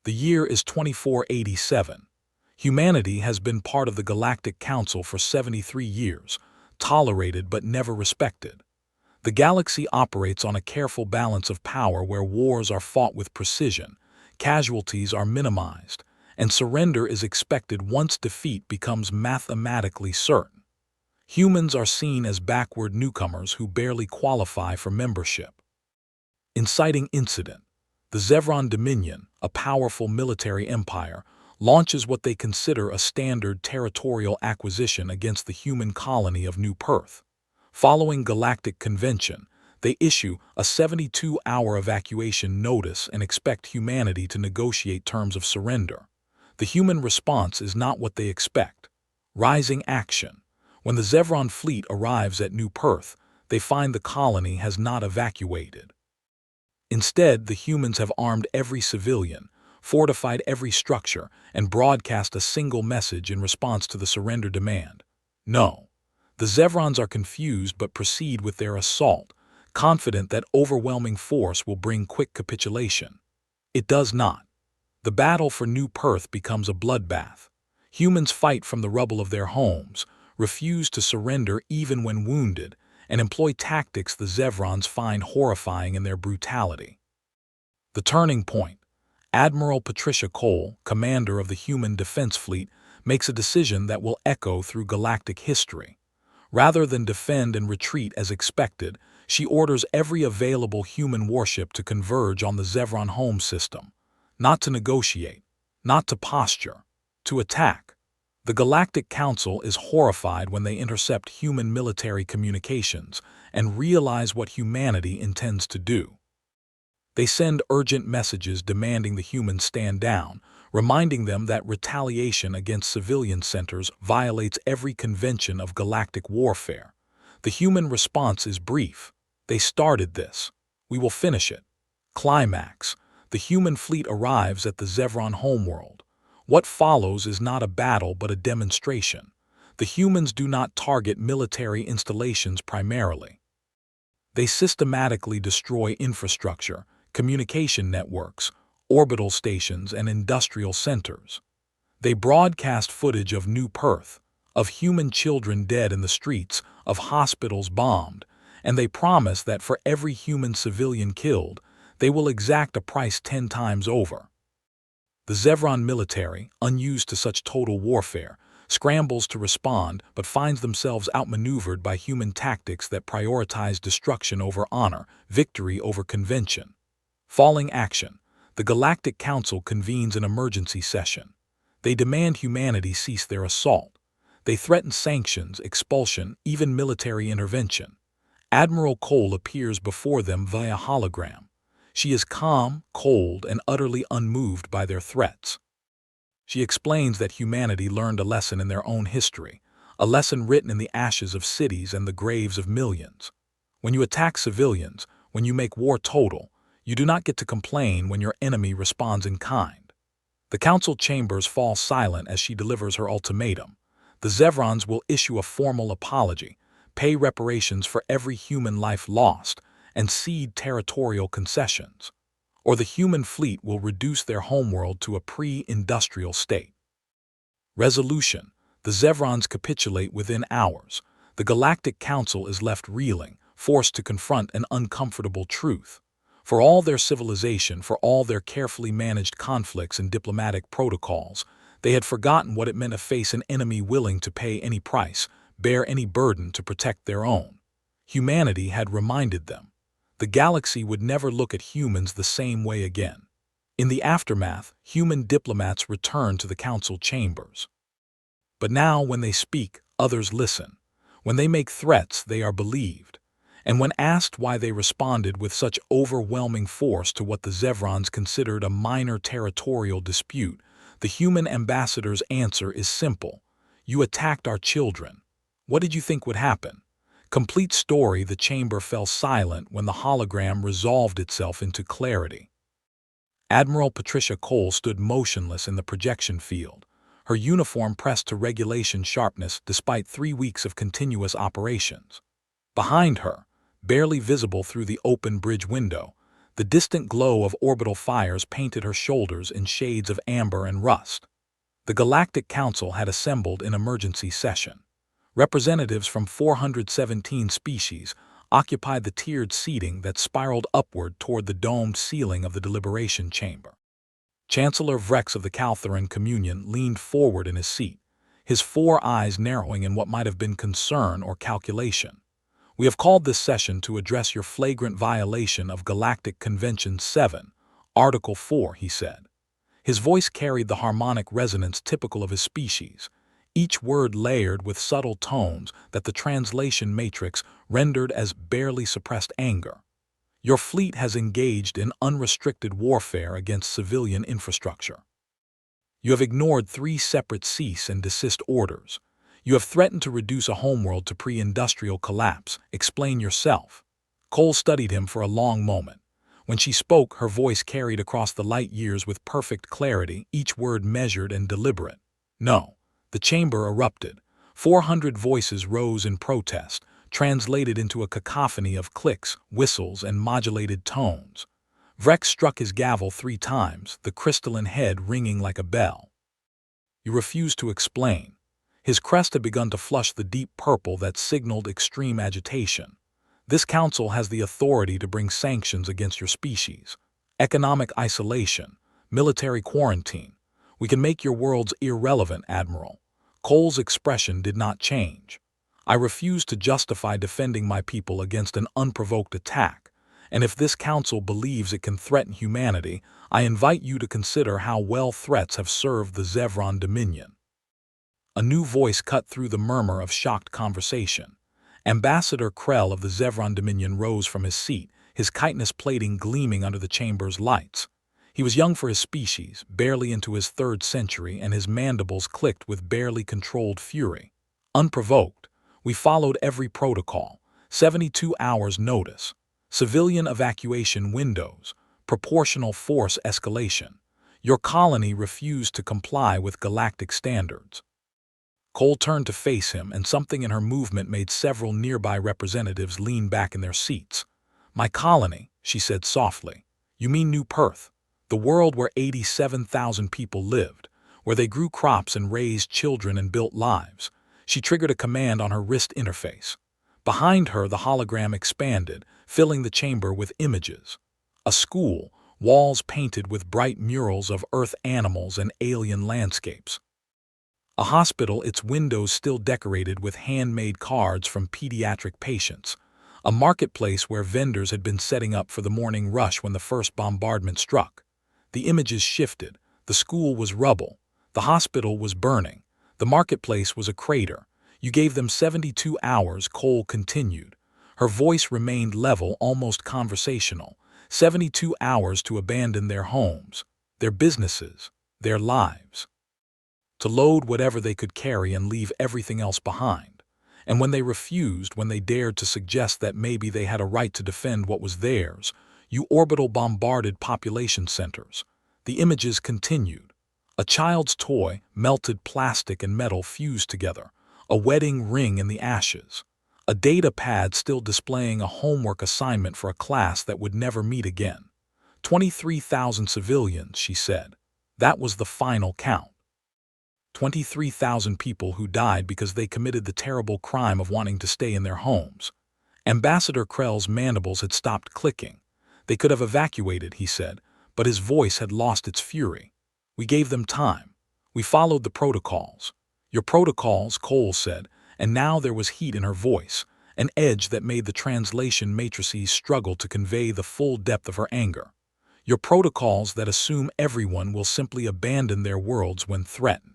The year is 2487. Humanity has been part of the Galactic Council for 73 years, tolerated but never respected. The galaxy operates on a careful balance of power where wars are fought with precision, casualties are minimized, and surrender is expected once defeat becomes mathematically certain. Humans are seen as backward newcomers who barely qualify for membership. Inciting incident. The Zevran Dominion, a powerful military empire, launches what they consider a standard territorial acquisition against the human colony of New Perth. Following Galactic Convention, they issue a 72-hour evacuation notice and expect humanity to negotiate terms of surrender. The human response is not what they expect. Rising action. When the Zevran fleet arrives at New Perth, they find the colony has not evacuated. Instead, the humans have armed every civilian, fortified every structure, and broadcast a single message in response to the surrender demand. No. The Zevrons are confused but proceed with their assault, confident that overwhelming force will bring quick capitulation. It does not. The battle for New Perth becomes a bloodbath. Humans fight from the rubble of their homes, refuse to surrender even when wounded, and employ tactics the Zevrons find horrifying in their brutality. The turning point. Admiral Patricia Cole, commander of the Human Defense Fleet, makes a decision that will echo through galactic history. Rather than defend and retreat as expected, she orders every available human warship to converge on the Zevran home system. Not to negotiate, not to posture, to attack. The Galactic Council is horrified when they intercept human military communications and realize what humanity intends to do. They send urgent messages demanding the humans stand down, reminding them that retaliation against civilian centers violates every convention of galactic warfare. The human response is brief. They started this. We will finish it. Climax. The human fleet arrives at the Zevran homeworld. What follows is not a battle but a demonstration. The humans do not target military installations primarily. They systematically destroy infrastructure, communication networks, orbital stations, and industrial centers. They broadcast footage of New Perth, of human children dead in the streets, of hospitals bombed, and they promise that for every human civilian killed, they will exact a price 10 times over. The Zevran military, unused to such total warfare, scrambles to respond but finds themselves outmaneuvered by human tactics that prioritize destruction over honor, victory over convention. Falling action. The Galactic Council convenes an emergency session. They demand humanity cease their assault. They threaten sanctions, expulsion, even military intervention. Admiral Cole appears before them via hologram. She is calm, cold, and utterly unmoved by their threats. She explains that humanity learned a lesson in their own history, a lesson written in the ashes of cities and the graves of millions. When you attack civilians, when you make war total, you do not get to complain when your enemy responds in kind. The council chambers fall silent as she delivers her ultimatum. The Zevrons will issue a formal apology, pay reparations for every human life lost, and cede territorial concessions. Or the human fleet will reduce their homeworld to a pre-industrial state. Resolution. The Zevrons capitulate within hours. The Galactic Council is left reeling, forced to confront an uncomfortable truth. For all their civilization, for all their carefully managed conflicts and diplomatic protocols, they had forgotten what it meant to face an enemy willing to pay any price, bear any burden to protect their own. Humanity had reminded them. The galaxy would never look at humans the same way again. In the aftermath, human diplomats return to the council chambers. But now, when they speak, others listen. When they make threats, they are believed. And when asked why they responded with such overwhelming force to what the Zevrons considered a minor territorial dispute, the human ambassador's answer is simple. You attacked our children. What did you think would happen? Complete story. The chamber fell silent when the hologram resolved itself into clarity. Admiral Patricia Cole stood motionless in the projection field, her uniform pressed to regulation sharpness despite 3 weeks of continuous operations. Behind her, barely visible through the open bridge window, The distant glow of orbital fires painted her shoulders in shades of amber and rust. The Galactic Council had assembled in emergency session. Representatives from 417 species occupied the tiered seating that spiraled upward toward the domed ceiling of the deliberation chamber. Chancellor Vrex of the Caltheran Communion leaned forward in his seat, his four eyes narrowing in what might have been concern or calculation. "We have called this session to address your flagrant violation of Galactic Convention 7, Article 4, he said. His voice carried the harmonic resonance typical of his species, each word layered with subtle tones that the translation matrix rendered as barely suppressed anger. Your fleet has engaged in unrestricted warfare against civilian infrastructure. You have ignored 3 separate cease and desist orders. You have threatened to reduce a homeworld to pre-industrial collapse. Explain yourself." Cole studied him for a long moment. When she spoke, her voice carried across the light years with perfect clarity, each word measured and deliberate. "No." The chamber erupted. 400 voices rose in protest, translated into a cacophony of clicks, whistles, and modulated tones. Vrex struck his gavel 3 times, the crystalline head ringing like a bell. "You refuse to explain." His crest had begun to flush the deep purple that signaled extreme agitation. "This council has the authority to bring sanctions against your species. Economic isolation, military quarantine. We can make your worlds irrelevant, Admiral." Cole's expression did not change. "I refuse to justify defending my people against an unprovoked attack, and if this council believes it can threaten humanity, I invite you to consider how well threats have served the Zevron Dominion." A new voice cut through the murmur of shocked conversation. Ambassador Krell of the Zevron Dominion rose from his seat, his chitinous plating gleaming under the chamber's lights. He was young for his species, barely into his 3rd century, and his mandibles clicked with barely controlled fury. "Unprovoked. We followed every protocol. 72 hours notice. Civilian evacuation windows. Proportional force escalation. Your colony refused to comply with galactic standards." Cole turned to face him, and something in her movement made several nearby representatives lean back in their seats. "My colony," she said softly. "You mean New Perth, the world where 87,000 people lived, where they grew crops and raised children and built lives." She triggered a command on her wrist interface. Behind her, the hologram expanded, filling the chamber with images. A school, walls painted with bright murals of Earth animals and alien landscapes. A hospital, its windows still decorated with handmade cards from pediatric patients. A marketplace where vendors had been setting up for the morning rush when the first bombardment struck. The images shifted. The school was rubble. The hospital was burning. The marketplace was a crater. "You gave them 72 hours, Cole continued. Her voice remained level, almost conversational. 72 hours to abandon their homes, their businesses, their lives. To load whatever they could carry and leave everything else behind. And when they refused, when they dared to suggest that maybe they had a right to defend what was theirs, you orbital bombarded population centers." The images continued. A child's toy, melted plastic and metal fused together, a wedding ring in the ashes, a data pad still displaying a homework assignment for a class that would never meet again. 23,000 civilians, she said. That was the final count. 23,000 people who died because they committed the terrible crime of wanting to stay in their homes. Ambassador Krell's mandibles had stopped clicking. "They could have evacuated," he said, but his voice had lost its fury. "We gave them time. We followed the protocols." "Your protocols," Cole said, and now there was heat in her voice, an edge that made the translation matrices struggle to convey the full depth of her anger. "Your protocols that assume everyone will simply abandon their worlds when threatened.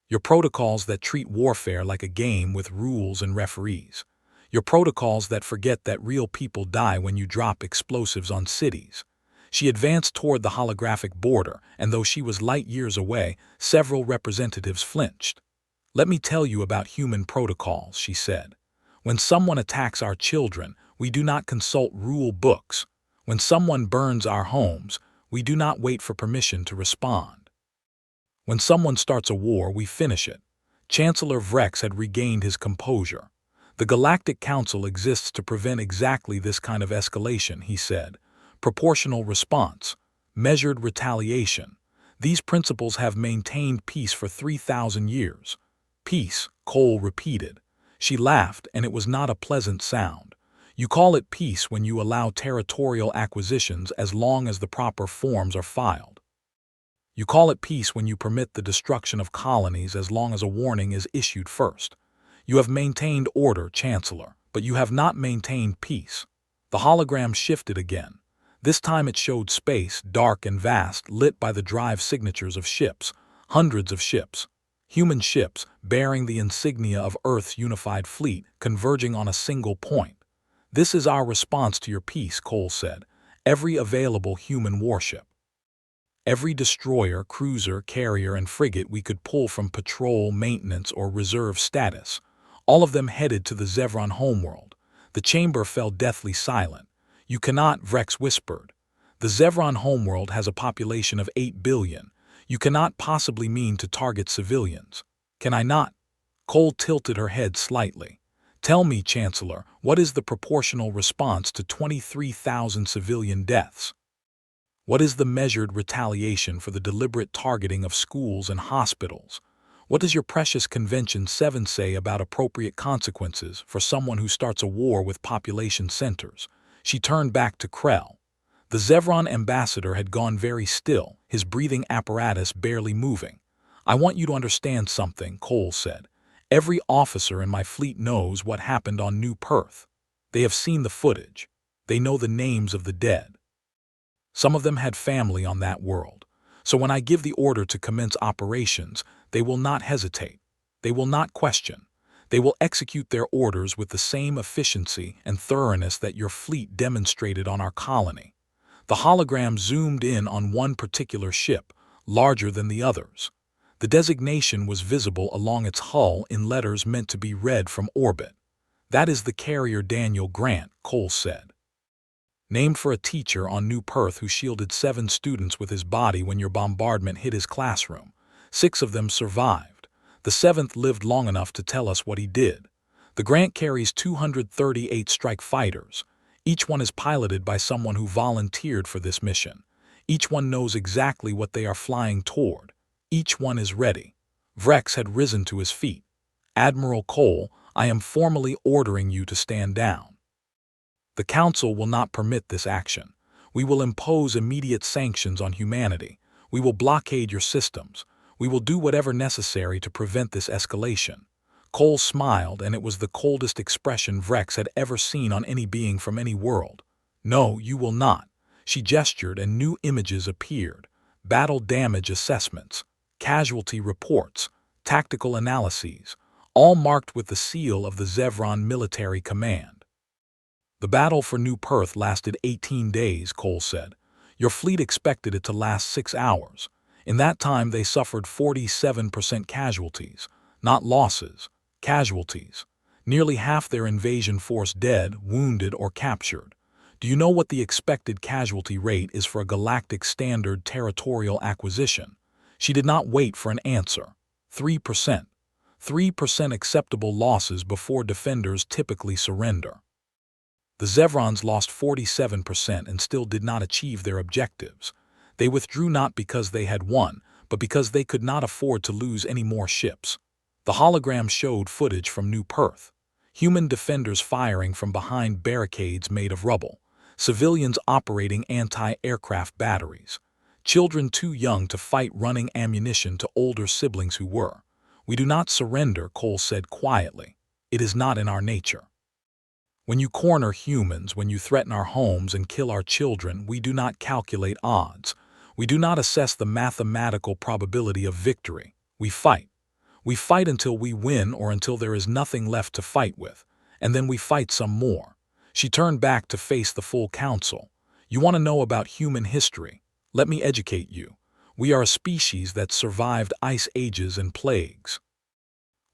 Your protocols that treat warfare like a game with rules and referees. Your protocols that forget that real people die when you drop explosives on cities." She advanced toward the holographic border, and though she was light years away, several representatives flinched. "Let me tell you about human protocols," she said. "When someone attacks our children, we do not consult rule books. When someone burns our homes, we do not wait for permission to respond. When someone starts a war, we finish it." Chancellor Vrex had regained his composure. "The Galactic Council exists to prevent exactly this kind of escalation," he said. proportional response, measured retaliation. These principles have maintained peace for 3,000 years. Peace, Cole repeated. She laughed, and it was not a pleasant sound. You call it peace when you allow territorial acquisitions as long as the proper forms are filed. You call it peace when you permit the destruction of colonies as long as a warning is issued first. You have maintained order, Chancellor, but you have not maintained peace. The hologram shifted again. This time it showed space, dark and vast, lit by the drive signatures of ships, hundreds of ships. Human ships, bearing the insignia of Earth's unified fleet, converging on a single point. This is our response to your peace, Cole said. Every available human warship. Every destroyer, cruiser, carrier, and frigate we could pull from patrol, maintenance, or reserve status. All of them headed to the Zevron homeworld. The chamber fell deathly silent. You cannot, Vrex whispered. The Zevron homeworld has a population of 8 billion. You cannot possibly mean to target civilians. Can I not? Cole tilted her head slightly. Tell me, Chancellor, what is the proportional response to 23,000 civilian deaths? What is the measured retaliation for the deliberate targeting of schools and hospitals? What does your precious Convention 7 say about appropriate consequences for someone who starts a war with population centers? She turned back to Krell. The Zevron ambassador had gone very still, his breathing apparatus barely moving. I want you to understand something, Cole said. Every officer in my fleet knows what happened on New Perth. They have seen the footage. They know the names of the dead. Some of them had family on that world. So when I give the order to commence operations, they will not hesitate. They will not question. They will execute their orders with the same efficiency and thoroughness that your fleet demonstrated on our colony. The hologram zoomed in on one particular ship, larger than the others. The designation was visible along its hull in letters meant to be read from orbit. That is the carrier Daniel Grant, Cole said. Named for a teacher on New Perth who shielded 7 students with his body when your bombardment hit his classroom. 6 of them survived. The 7th lived long enough to tell us what he did. The Grant carries 238 strike fighters. Each one is piloted by someone who volunteered for this mission. Each one knows exactly what they are flying toward. Each one is ready. Vrex had risen to his feet. Admiral Cole, I am formally ordering you to stand down. The Council will not permit this action. We will impose immediate sanctions on humanity. We will blockade your systems. We will do whatever necessary to prevent this escalation. Cole smiled, and it was the coldest expression Vrex had ever seen on any being from any world. No, you will not. She gestured, and new images appeared. Battle damage assessments, casualty reports, tactical analyses, all marked with the seal of the Zevron Military Command. The battle for New Perth lasted 18 days, Cole said. Your fleet expected it to last 6 hours. In that time, they suffered 47% casualties, not losses, casualties. Nearly half their invasion force dead, wounded, or captured. Do you know what the expected casualty rate is for a galactic standard territorial acquisition? She did not wait for an answer. 3%. 3% acceptable losses before defenders typically surrender. The Zevrons lost 47% and still did not achieve their objectives. They withdrew not because they had won, but because they could not afford to lose any more ships. The hologram showed footage from New Perth. Human defenders firing from behind barricades made of rubble. Civilians operating anti-aircraft batteries. Children too young to fight running ammunition to older siblings who were. We do not surrender, Cole said quietly. It is not in our nature. When you corner humans, when you threaten our homes and kill our children, we do not calculate odds. We do not assess the mathematical probability of victory. We fight. We fight until we win or until there is nothing left to fight with, and then we fight some more. She turned back to face the full council. You want to know about human history? Let me educate you. We are a species that survived ice ages and plagues.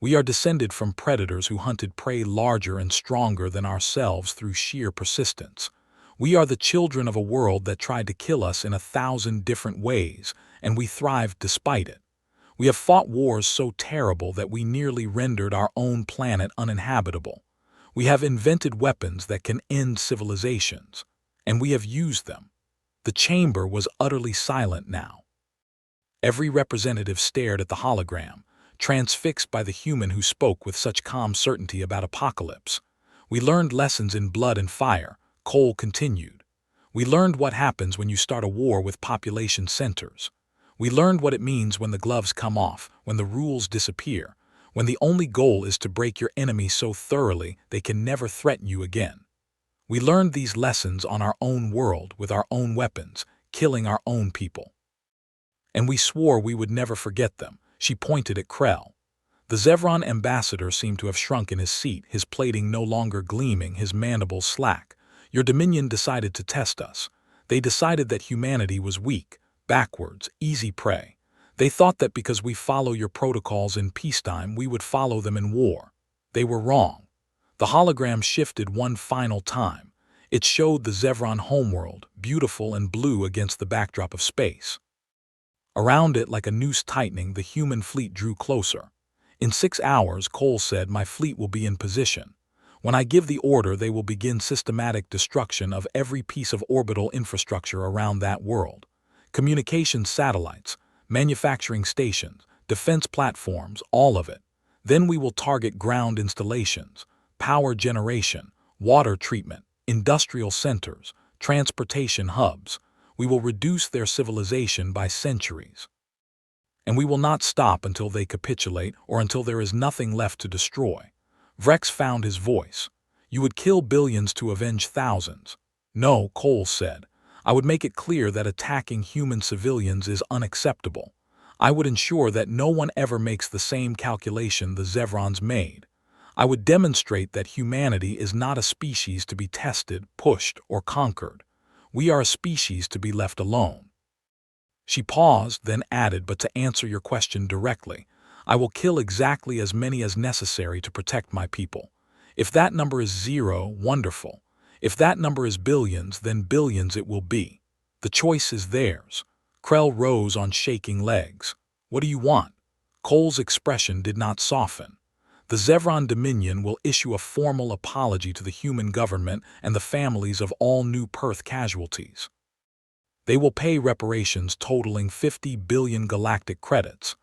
We are descended from predators who hunted prey larger and stronger than ourselves through sheer persistence. We are the children of a world that tried to kill us in 1,000 different ways, and we thrived despite it. We have fought wars so terrible that we nearly rendered our own planet uninhabitable. We have invented weapons that can end civilizations, and we have used them. The chamber was utterly silent now. Every representative stared at the hologram, transfixed by the human who spoke with such calm certainty about apocalypse. We learned lessons in blood and fire, Cole continued. We learned what happens when you start a war with population centers. We learned what it means when the gloves come off, when the rules disappear, when the only goal is to break your enemy so thoroughly they can never threaten you again. We learned these lessons on our own world with our own weapons, killing our own people. And we swore we would never forget them. She pointed at Krell. The Zevran ambassador seemed to have shrunk in his seat, his plating no longer gleaming, his mandibles slack. Your Dominion decided to test us. They decided that humanity was weak, backwards, easy prey. They thought that because we follow your protocols in peacetime, we would follow them in war. They were wrong. The hologram shifted one final time. It showed the Zevran homeworld, beautiful and blue against the backdrop of space. Around it, like a noose tightening, the human fleet drew closer. In 6 hours, Cole said, my fleet will be in position. When I give the order, they will begin systematic destruction of every piece of orbital infrastructure around that world. Communications satellites, manufacturing stations, defense platforms, all of it. Then we will target ground installations, power generation, water treatment, industrial centers, transportation hubs. We will reduce their civilization by centuries. And we will not stop until they capitulate or until there is nothing left to destroy. Vrex found his voice. You would kill billions to avenge thousands. No, Cole said. I would make it clear that attacking human civilians is unacceptable. I would ensure that no one ever makes the same calculation the Zevrons made. I would demonstrate that humanity is not a species to be tested, pushed, or conquered. We are a species to be left alone. She paused, then added, but to answer your question directly, I will kill exactly as many as necessary to protect my people. If that number is 0, wonderful. If that number is billions, then billions it will be. The choice is theirs. Krell rose on shaking legs. What do you want? Cole's expression did not soften. The Zevran Dominion will issue a formal apology to the human government and the families of all New Perth casualties. They will pay reparations totaling 50 billion galactic credits.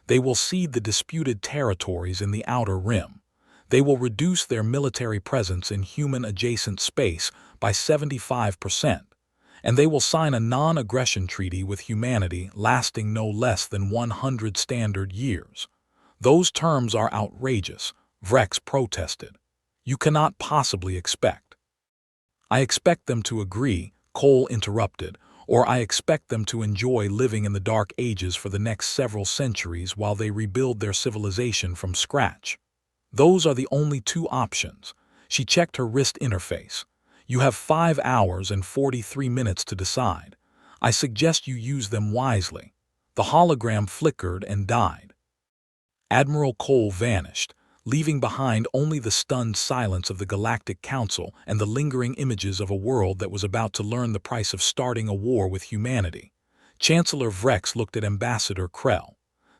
They will cede the disputed territories in the Outer Rim. They will reduce their military presence in human-adjacent space by 75%. And they will sign a non-aggression treaty with humanity lasting no less than 100 standard years. Those terms are outrageous, Vrex protested. You cannot possibly expect. I expect them to agree, Cole interrupted, or I expect them to enjoy living in the Dark Ages for the next several centuries while they rebuild their civilization from scratch. Those are the only two options. She checked her wrist interface. You have 5 hours and 43 minutes to decide. I suggest you use them wisely. The hologram flickered and died. Admiral Cole vanished, leaving behind only the stunned silence of the Galactic Council and the lingering images of a world that was about to learn the price of starting a war with humanity. Chancellor Vrex looked at Ambassador Krell.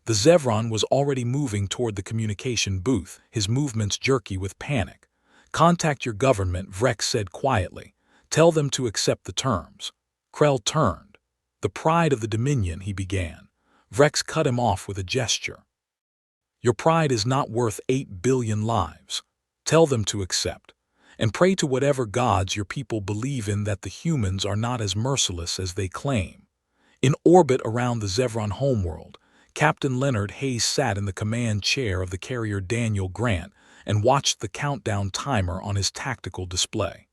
The Zevran was already moving toward the communication booth, his movements jerky with panic. Contact your government, Vrex said quietly. Tell them to accept the terms. Krell turned. The pride of the Dominion, he began. Vrex cut him off with a gesture. Your pride is not worth 8 billion lives. Tell them to accept. And pray to whatever gods your people believe in that the humans are not as merciless as they claim. In orbit around the Zevran homeworld, Captain Leonard Hayes sat in the command chair of the carrier Daniel Grant and watched the countdown timer on his tactical display.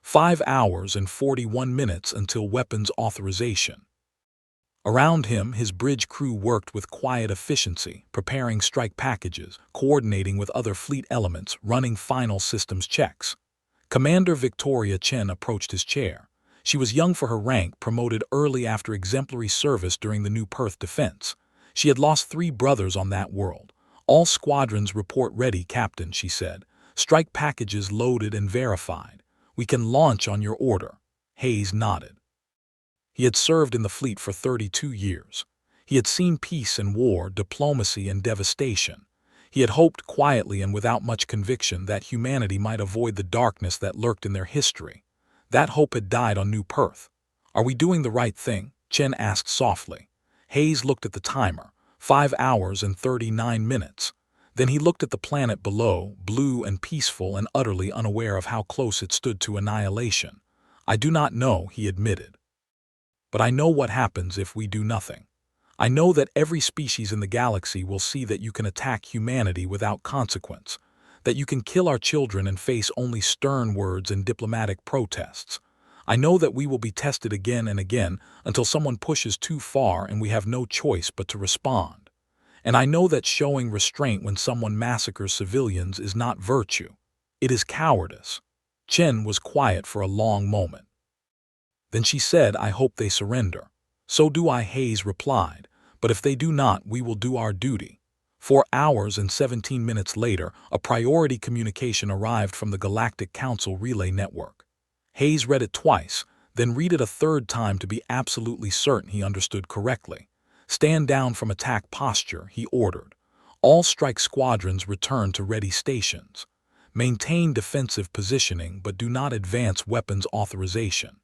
5 hours and 41 minutes until weapons authorization. Around him, his bridge crew worked with quiet efficiency, preparing strike packages, coordinating with other fleet elements, running final systems checks. Commander Victoria Chen approached his chair. She was young for her rank, promoted early after exemplary service during the New Perth defense. She had lost 3 brothers on that world. All squadrons report ready, Captain, she said. Strike packages loaded and verified. We can launch on your order. Hayes nodded. He had served in the fleet for 32 years. He had seen peace and war, diplomacy and devastation. He had hoped quietly and without much conviction that humanity might avoid the darkness that lurked in their history. That hope had died on New Perth. Are we doing the right thing? Chen asked softly. Hayes looked at the timer. 5 hours and 39 minutes. Then he looked at the planet below, blue and peaceful and utterly unaware of how close it stood to annihilation. I do not know, he admitted. But I know what happens if we do nothing. I know that every species in the galaxy will see that you can attack humanity without consequence, that you can kill our children and face only stern words and diplomatic protests. I know that we will be tested again and again until someone pushes too far and we have no choice but to respond. And I know that showing restraint when someone massacres civilians is not virtue. It is cowardice. Chen was quiet for a long moment. Then she said, I hope they surrender. So do I, Hayes replied. But if they do not, we will do our duty. 4 hours and 17 minutes later, a priority communication arrived from the Galactic Council Relay Network. Hayes read it twice, then read it a third time to be absolutely certain he understood correctly. Stand down from attack posture, he ordered. All strike squadrons return to ready stations. Maintain defensive positioning but do not advance weapons authorization.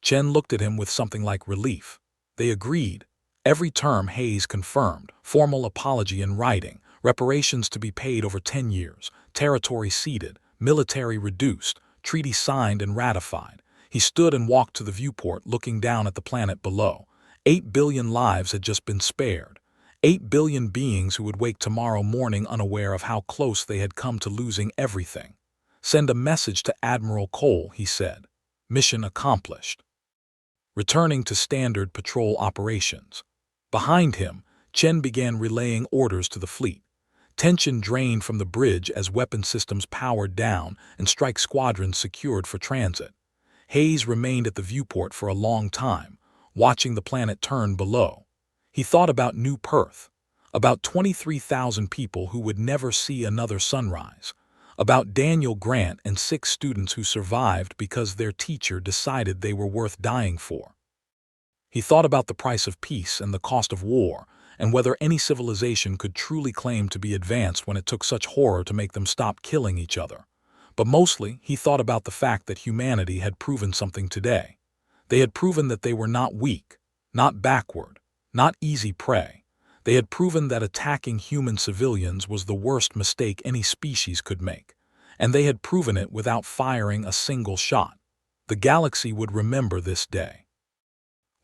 Chen looked at him with something like relief. They agreed. Every term Hayes confirmed, formal apology in writing, reparations to be paid over 10 years, territory ceded, military reduced, treaty signed and ratified. He stood and walked to the viewport looking down at the planet below. 8 billion lives had just been spared. 8 billion beings who would wake tomorrow morning unaware of how close they had come to losing everything. Send a message to Admiral Cole, he said. Mission accomplished. Returning to standard patrol operations. Behind him, Chen began relaying orders to the fleet. Tension drained from the bridge as weapon systems powered down and strike squadrons secured for transit. Hayes remained at the viewport for a long time, watching the planet turn below. He thought about New Perth, about 23,000 people who would never see another sunrise, about Daniel Grant and 6 students who survived because their teacher decided they were worth dying for. He thought about the price of peace and the cost of war, and whether any civilization could truly claim to be advanced when it took such horror to make them stop killing each other. But mostly, he thought about the fact that humanity had proven something today. They had proven that they were not weak, not backward, not easy prey. They had proven that attacking human civilians was the worst mistake any species could make, and they had proven it without firing a single shot. The galaxy would remember this day.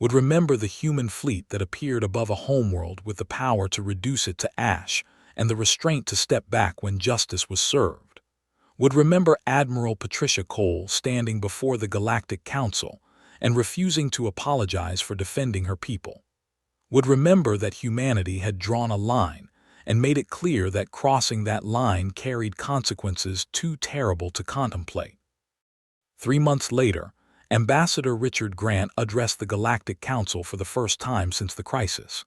Would remember the human fleet that appeared above a homeworld with the power to reduce it to ash and the restraint to step back when justice was served. Would remember Admiral Patricia Cole standing before the Galactic Council and refusing to apologize for defending her people. Would remember that humanity had drawn a line and made it clear that crossing that line carried consequences too terrible to contemplate. 3 months later, Ambassador Richard Grant addressed the Galactic Council for the first time since the crisis.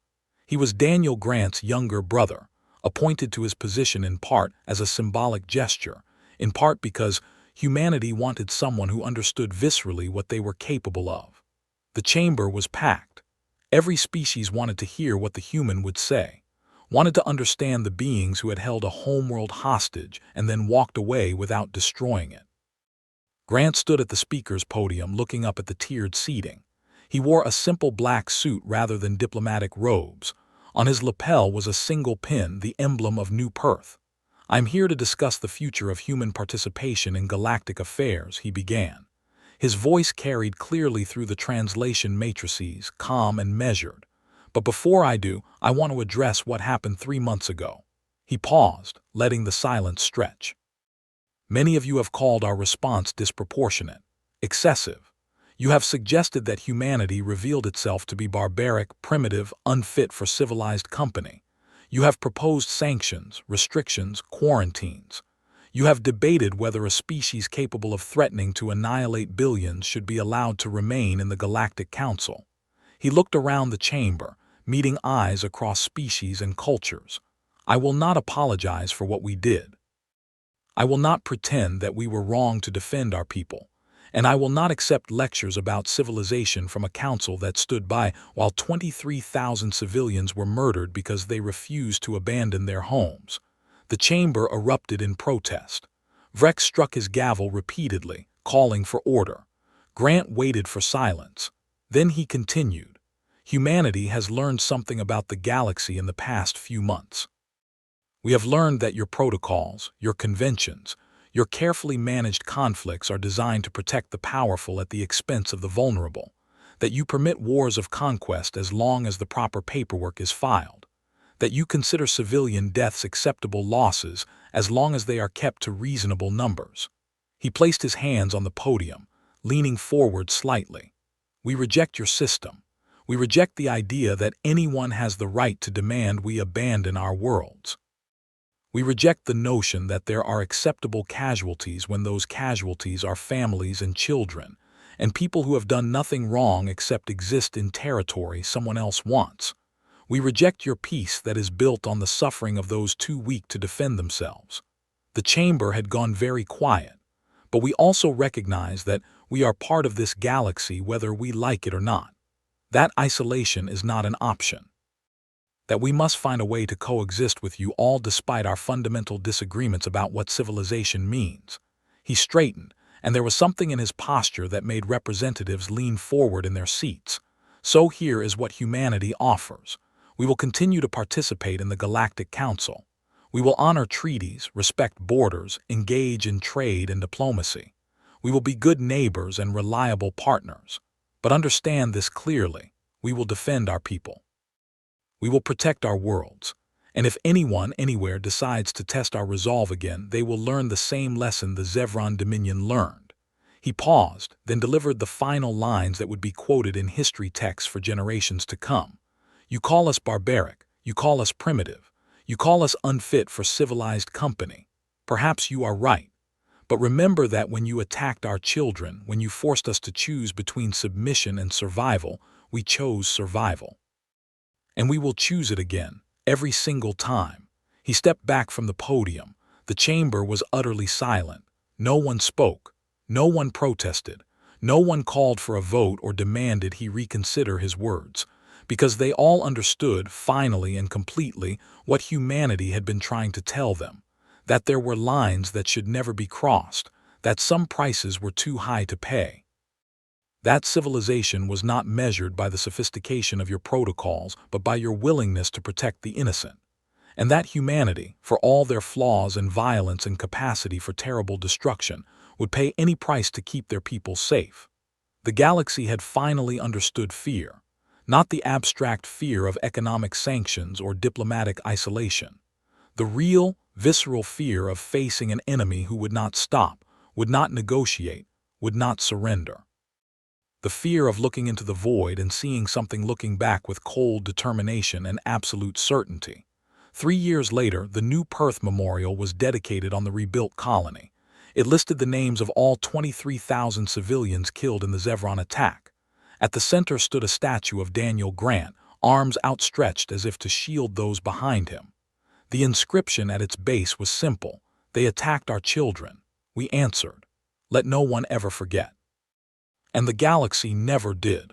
He was Daniel Grant's younger brother, appointed to his position in part as a symbolic gesture, in part because humanity wanted someone who understood viscerally what they were capable of. The chamber was packed. Every species wanted to hear what the human would say, wanted to understand the beings who had held a homeworld hostage and then walked away without destroying it. Grant stood at the speaker's podium looking up at the tiered seating. He wore a simple black suit rather than diplomatic robes. On his lapel was a single pin, the emblem of New Perth. I'm here to discuss the future of human participation in galactic affairs, he began. His voice carried clearly through the translation matrices, calm and measured. But before I do, I want to address what happened 3 months ago. He paused, letting the silence stretch. Many of you have called our response disproportionate, excessive. You have suggested that humanity revealed itself to be barbaric, primitive, unfit for civilized company. You have proposed sanctions, restrictions, quarantines. You have debated whether a species capable of threatening to annihilate billions should be allowed to remain in the Galactic Council. He looked around the chamber, meeting eyes across species and cultures. I will not apologize for what we did. I will not pretend that we were wrong to defend our people, and I will not accept lectures about civilization from a council that stood by while 23,000 civilians were murdered because they refused to abandon their homes. The chamber erupted in protest. Vreck struck his gavel repeatedly, calling for order. Grant waited for silence. Then he continued, "Humanity has learned something about the galaxy in the past few months. We have learned that your protocols, your conventions, your carefully managed conflicts are designed to protect the powerful at the expense of the vulnerable, that you permit wars of conquest as long as the proper paperwork is filed, that you consider civilian deaths acceptable losses as long as they are kept to reasonable numbers." He placed his hands on the podium, leaning forward slightly. "We reject your system. We reject the idea that anyone has the right to demand we abandon our worlds. We reject the notion that there are acceptable casualties when those casualties are families and children, and people who have done nothing wrong except exist in territory someone else wants. We reject your peace that is built on the suffering of those too weak to defend themselves." The chamber had gone very quiet, but we also recognize that we are part of this galaxy whether we like it or not. That isolation is not an option. That we must find a way to coexist with you all despite our fundamental disagreements about what civilization means. He straightened, and there was something in his posture that made representatives lean forward in their seats. "So here is what humanity offers. We will continue to participate in the Galactic Council. We will honor treaties, respect borders, engage in trade and diplomacy. We will be good neighbors and reliable partners. But understand this clearly, we will defend our people. We will protect our worlds. And if anyone anywhere decides to test our resolve again, they will learn the same lesson the Zevran Dominion learned." He paused, then delivered the final lines that would be quoted in history texts for generations to come. "You call us barbaric, you call us primitive, you call us unfit for civilized company. Perhaps you are right. But remember that when you attacked our children, when you forced us to choose between submission and survival, we chose survival. And we will choose it again, every single time." He stepped back from the podium. The chamber was utterly silent. No one spoke. No one protested. No one called for a vote or demanded he reconsider his words, because they all understood, finally and completely, what humanity had been trying to tell them, that there were lines that should never be crossed, that some prices were too high to pay. That civilization was not measured by the sophistication of your protocols, but by your willingness to protect the innocent. And that humanity, for all their flaws and violence and capacity for terrible destruction, would pay any price to keep their people safe. The galaxy had finally understood fear, not the abstract fear of economic sanctions or diplomatic isolation. The real, visceral fear of facing an enemy who would not stop, would not negotiate, would not surrender. The fear of looking into the void and seeing something looking back with cold determination and absolute certainty. 3 years later, the new Perth Memorial was dedicated on the rebuilt colony. It listed the names of all 23,000 civilians killed in the Zevran attack. At the center stood a statue of Daniel Grant, arms outstretched as if to shield those behind him. The inscription at its base was simple: "They attacked our children. We answered. Let no one ever forget." And the galaxy never did.